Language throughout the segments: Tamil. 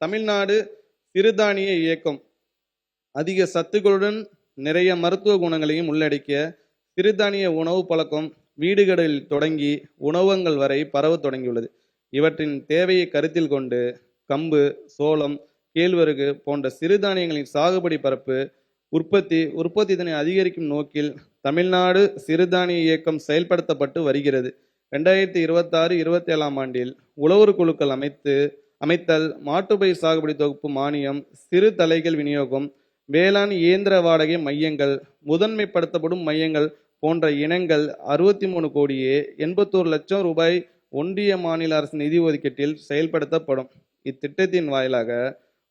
தமிழ்நாடு சிறுதானிய இயக்கம் அதிக சத்துக்களுடன் நிறைய மருத்துவ குணங்களையும் உள்ளடக்கிய சிறுதானிய உணவு பழக்கம் வீடுகளில் தொடங்கி உணவகங்கள் வரை பரவ தொடங்கியுள்ளது. இவற்றின் தேவையை கருத்தில் கொண்டு கம்பு, சோளம், கேழ்வரகு போன்ற சிறுதானியங்களின் சாகுபடி பரப்பு உற்பத்தி இதனை அதிகரிக்கும் நோக்கில் தமிழ்நாடு சிறுதானிய இயக்கம் செயல்படுத்தப்பட்டு வருகிறது. 2026-27 ஆண்டில் உழவர் குழுக்கள் அமைத்தல், மாட்டுப்பயிர் சாகுபடி தொகுப்பு மானியம், சிறு தலைகள் விநியோகம், வேளாண் இயந்திர வாடகை மையங்கள், முதன்மைப்படுத்தப்படும் மையங்கள் போன்ற இனங்கள் 63 கோடியே 81 லட்சம் ரூபாய் ஒன்றிய மாநில அரசு நிதி ஒதுக்கீட்டில் செயல்படுத்தப்படும். இத்திட்டத்தின் வாயிலாக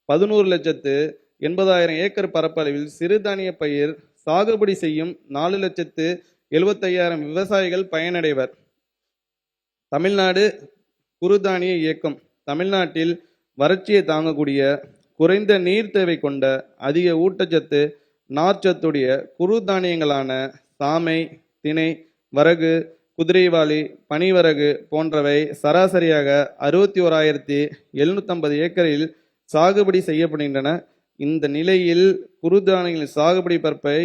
11,80,000 ஏக்கர் பரப்பளவில் சிறுதானிய பயிர் சாகுபடி செய்யும் 4,75,000 விவசாயிகள் பயனடைவர். தமிழ்நாடு குறுதானிய இயக்கம் தமிழ்நாட்டில் வறட்சியை தாங்கக்கூடிய குறைந்த நீர் தேவை கொண்ட அதிக ஊட்டச்சத்து நார்ச்சத்துடைய குறுதானியங்களான சாமை, திணை, வரகு, குதிரைவாளி, பனிவரகு போன்றவை சராசரியாக 61,750 ஏக்கரில் சாகுபடி செய்யப்படுகின்றன. இந்த நிலையில் குறுதானியங்களின் சாகுபடி பரப்பை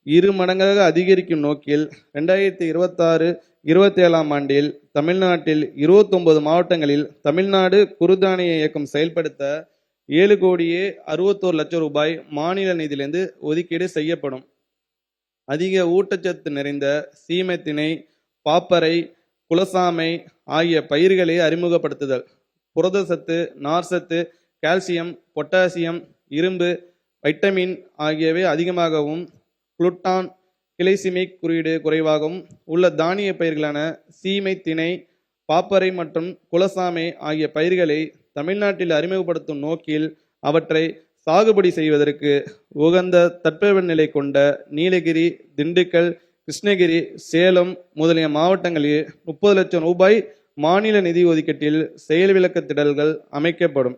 2 மடங்காக அதிகரிக்கும் நோக்கில் 2026-27 ஆண்டில் தமிழ்நாட்டில் 29 மாவட்டங்களில் தமிழ்நாடு குறுதானிய இயக்கம் செயல்படுத்த 7 கோடியே 61 லட்சம் ரூபாய் மாநில நிதியிலிருந்து ஒதுக்கீடு செய்யப்படும். அதிக ஊட்டச்சத்து நிறைந்த சீமை திணை, பாப்பரை, குலசாமை ஆகிய பயிர்களை அறிமுகப்படுத்துதல். புரதச்சத்து, நார்ச்சத்து, கால்சியம், பொட்டாசியம், இரும்பு, வைட்டமின் ஆகியவை அதிகமாகவும் குளுட்டான், கிளைசிமிக் குறியீடு குறைவாகவும் உள்ள தானிய பயிர்களான சீமை திணை, பாப்பரை மற்றும் குலசாமை ஆகிய பயிர்களை தமிழ்நாட்டில் அறிமுகப்படுத்தும் நோக்கில் அவற்றை சாகுபடி செய்வதற்கு உகந்த தட்பவெப்பநிலை கொண்ட நீலகிரி, திண்டுக்கல், கிருஷ்ணகிரி, சேலம் முதலிய மாவட்டங்களில் 30 லட்சம் ரூபாய் மாநில நிதி ஒதுக்கீட்டில் செயல் விளக்க திடல்கள் அமைக்கப்படும்.